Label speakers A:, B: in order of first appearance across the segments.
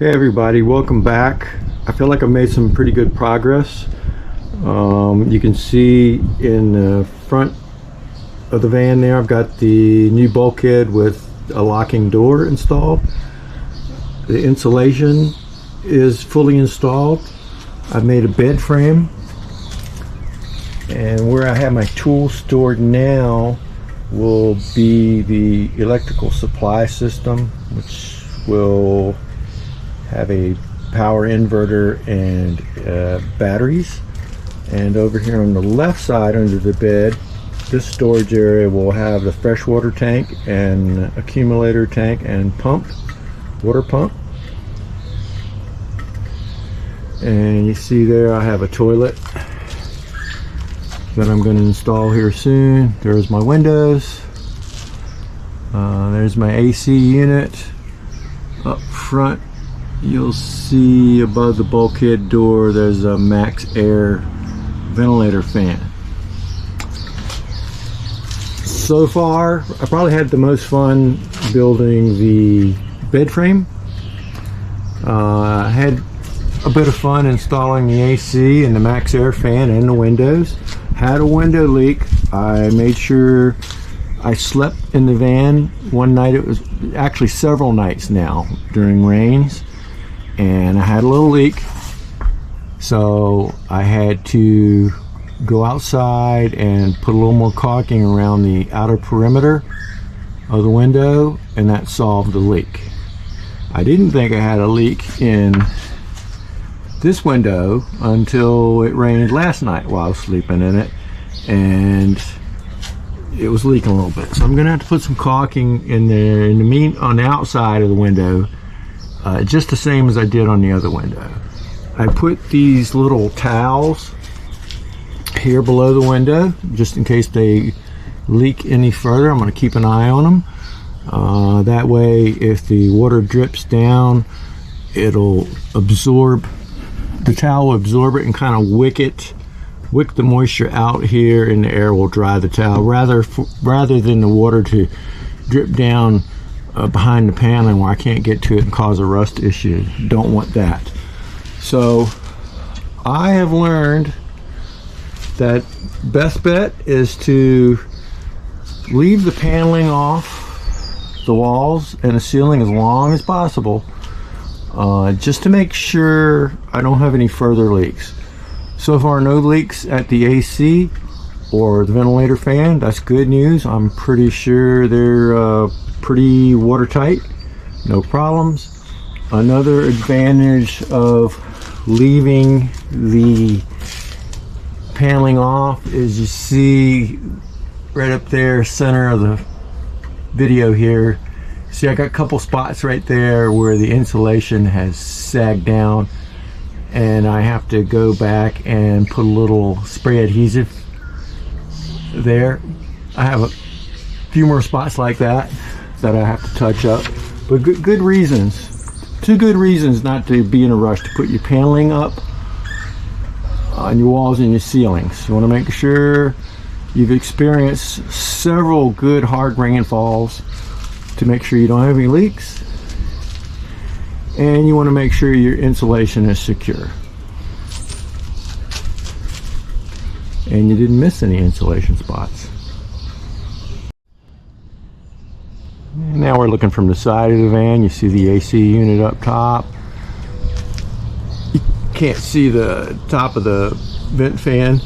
A: Hey everybody, welcome back. I feel like I've made some pretty good progress. You can see in the front of the van there, I've got the new bulkhead with a locking door installed. The insulation is fully installed. I've made a bed frame, and where I have my tools stored now will be the electrical supply system, which will have a power inverter and batteries. And over here on the left side under the bed, this storage area will have the freshwater tank and accumulator tank and pump, water pump. And you see there I have a toilet that I'm going to install here soon. There's my windows. There's my AC unit. Up front you'll see above the bulkhead door there's a max air ventilator fan. So far I probably had the most fun building the bed frame. I had a bit of fun installing the AC and the max air fan and the windows. Had a window leak. I made sure I slept in the van one night. It was actually several nights now during rains, and I had a little leak, so I had to go outside and put a little more caulking around the outer perimeter of the window, and that solved the leak. I didn't think I had a leak in this window until it rained last night while I was sleeping in it, and it was leaking a little bit. So I'm gonna have to put some caulking in there on the outside of the window, just the same as I did on the other window. I put these little towels here below the window just in case they leak any further. I'm going to keep an eye on them. That way if the water drips down, it'll absorb, the towel will absorb it and kind of wick the moisture out here, and the air will dry the towel rather than the water to drip down behind the paneling where I can't get to it and cause a rust issue. Don't want that. So I have learned that best bet is to leave the paneling off the walls and the ceiling as long as possible, just to make sure I don't have any further leaks. So far no leaks at the AC or the ventilator fan. That's good news. I'm pretty sure they're pretty watertight, no problems. Another advantage of leaving the paneling off is, you see right up there center of the video here, see I got a couple spots right there where the insulation has sagged down, and I have to go back and put a little spray adhesive there. I have a few more spots like that I have to touch up, but good reasons. Two good reasons not to be in a rush to put your paneling up on your walls and your ceilings. You want to make sure you've experienced several good hard rainfalls to make sure you don't have any leaks, and you want to make sure your insulation is secure and you didn't miss any insulation spots. Now we're looking from the side of the van. You see the AC unit up top. You can't see the top of the vent fan,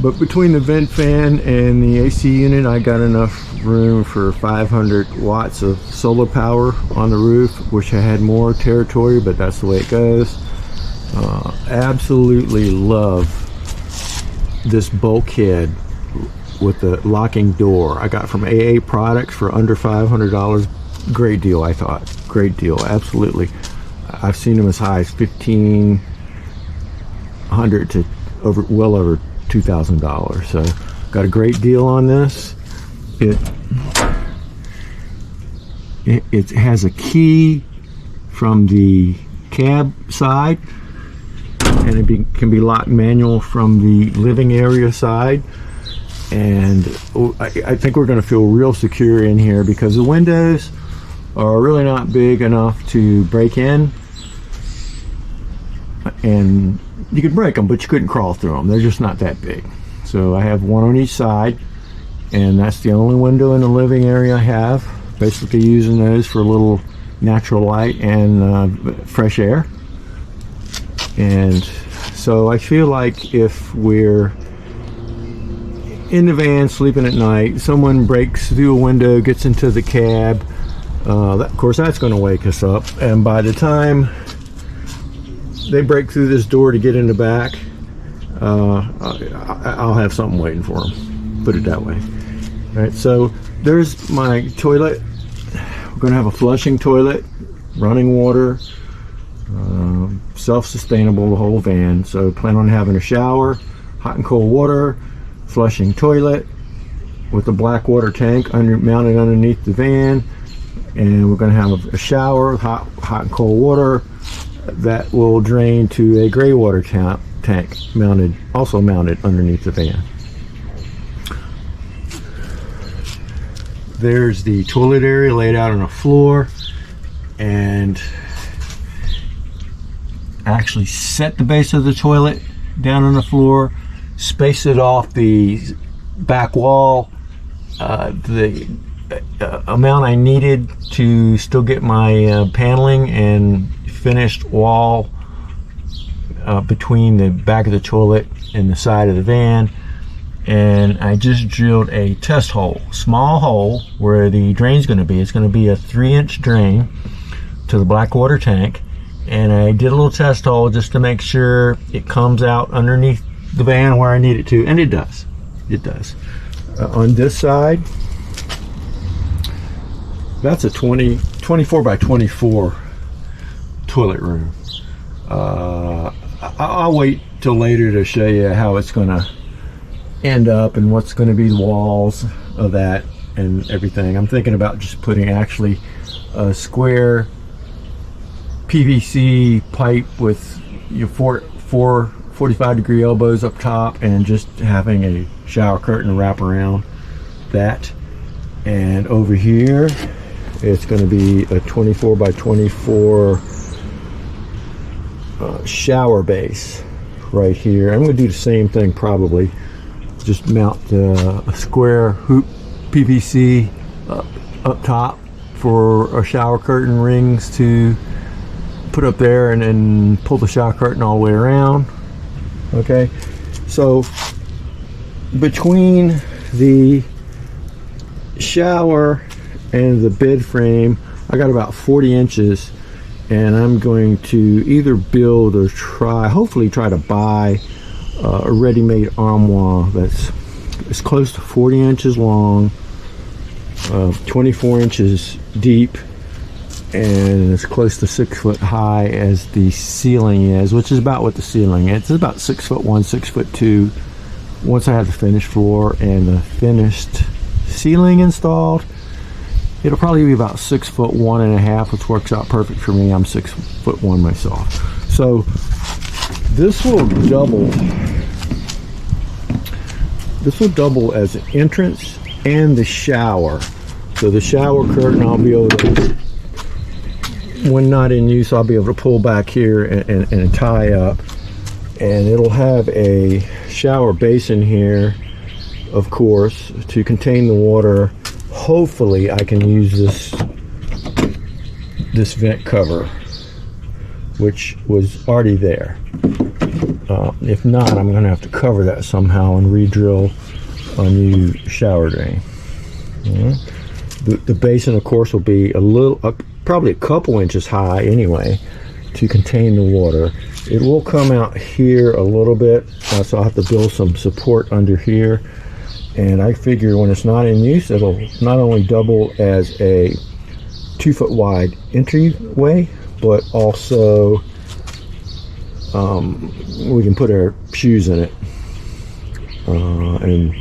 A: but between the vent fan and the AC unit I got enough room for 500 watts of solar power on the roof. Wish I had more territory, but that's the way it goes. Absolutely love this bulkhead with the locking door I got from AA Products for under $500. Great deal, I thought. Great deal, absolutely. I've seen them as high as $1,500 to well over $2,000. So got a great deal on this. It has a key from the cab side, and it can be locked manual from the living area side. And I think we're going to feel real secure in here because the windows are really not big enough to break in. and you could break them, but you couldn't crawl through them. They're just not that big. So I have one on each side, and that's the only window in the living area I have. Basically using those for a little natural light and fresh air. And so I feel like if we're in the van sleeping at night, someone breaks through a window, gets into the cab, of course that's going to wake us up, and by the time they break through this door to get in the back, I'll have something waiting for them, put it that way. All right, so there's my toilet. We're going to have a flushing toilet, running water, self-sustainable, the whole van. So plan on having a shower, hot and cold water, flushing toilet with a black water tank mounted underneath the van, and we're going to have a shower with hot and cold water that will drain to a gray water tank also mounted underneath the van. There's the toilet area laid out on the floor, and actually set the base of the toilet down on the floor, space it off the back wall, the amount I needed to still get my paneling and finished wall between the back of the toilet and the side of the van. And I just drilled a test hole, small hole where the drain's going to be. It's going to be a 3-inch drain to the black water tank, and I did a little test hole just to make sure it comes out underneath the van where I need it to, and it does. It does. On this side, that's a 24 by 24 toilet room. I'll wait till later to show you how it's going to end up and what's going to be the walls of that and everything. I'm thinking about just putting actually a square PVC pipe with your four 45-degree elbows up top, and just having a shower curtain wrap around that. And over here it's going to be a 24 by 24 shower base right here. I'm going to do the same thing, probably just mount a square hoop PVC up top for a shower curtain rings to put up there, and then pull the shower curtain all the way around. Okay, so between the shower and the bed frame, I got about 40 inches, and I'm going to either build or hopefully try to buy a ready-made armoire that's as close to 40 inches long, 24 inches deep, and as close to 6 foot high as the ceiling is, which is about what the ceiling is. It's about 6'1", 6'2". Once I have the finished floor and the finished ceiling installed, it'll probably be about 6'1.5", which works out perfect for me. I'm 6'1" myself. So this will double as an entrance and the shower. So the shower curtain, I'll be able to, when not in use, I'll be able to pull back here and tie up, and it'll have a shower basin here, of course, to contain the water. Hopefully I can use this vent cover, which was already there. If not, I'm going to have to cover that somehow and re-drill a new shower drain. The basin, of course, will be probably a couple inches high anyway, to contain the water. It will come out here a little bit, so I'll have to build some support under here. And I figure when it's not in use, it'll not only double as a 2 foot wide entryway, but also we can put our shoes in it and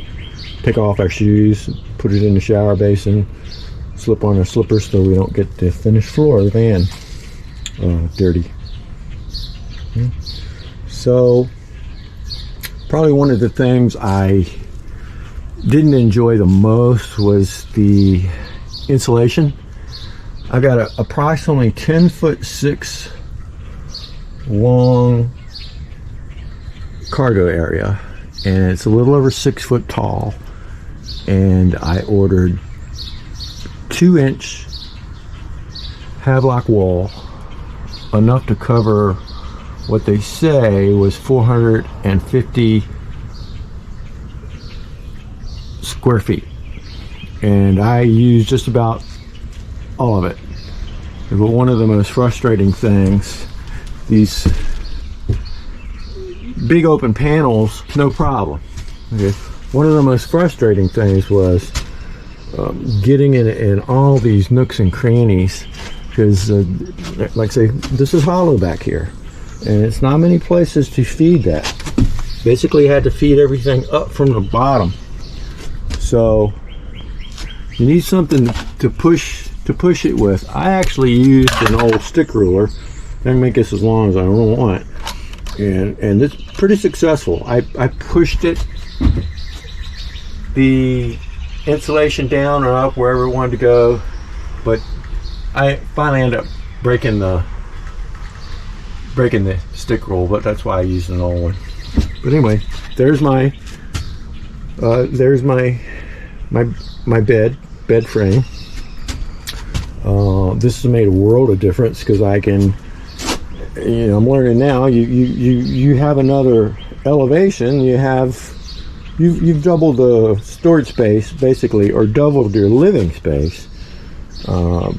A: take off our shoes, put it in the shower basin, slip on our slippers so we don't get the finished floor of the van dirty. So probably one of the things I didn't enjoy the most was the insulation. I got approximately 10'6" long cargo area, and it's a little over 6 foot tall, and I ordered 2-inch Havelock wall, enough to cover what they say was 450 square feet, and I used just about all of it. But one of the most frustrating things, these big open panels, no problem. Okay. One of the most frustrating things was getting in all these nooks and crannies, because like I say, this is hollow back here, and it's not many places to feed that. Basically had to feed everything up from the bottom, so you need something to push it with. I actually used an old stick ruler. I can make this as long as I want, and it's pretty successful. I pushed it, the insulation down or up wherever it wanted to go, but I finally ended up breaking the stick roll, but that's why I used an old one. But anyway, there's my bed frame. This has made a world of difference, because I can, I'm learning now, you have another elevation, you've doubled the storage space basically, or doubled your living space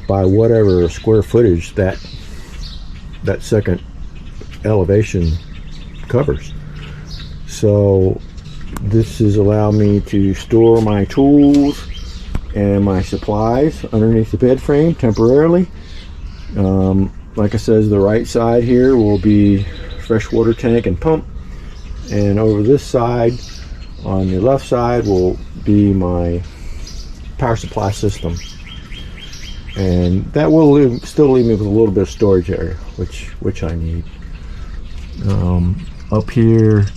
A: by whatever square footage that second elevation covers. So this has allowed me to store my tools and my supplies underneath the bed frame temporarily. Like I said, the right side here will be freshwater tank and pump, and over this side on the left side will be my power supply system, and that will still leave me with a little bit of storage area, which I need. Up here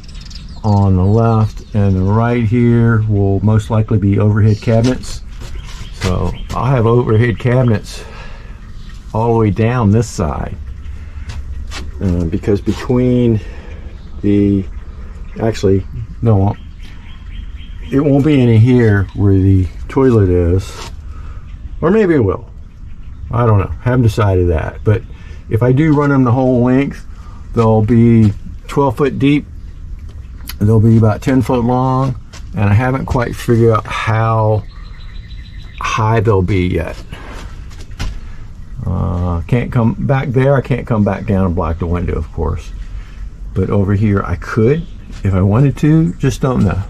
A: on the left and the right here will most likely be overhead cabinets. So I'll have overhead cabinets all the way down this side, because between the, actually no, it won't be any here where the toilet is, or maybe it will, I don't know, haven't decided that. But if I do run them the whole length, they'll be 12 foot deep, they'll be about 10 foot long, and I haven't quite figured out how high they'll be yet. Can't come back there, I can't come back down and block the window, of course, but over here I could if I wanted to, just don't know.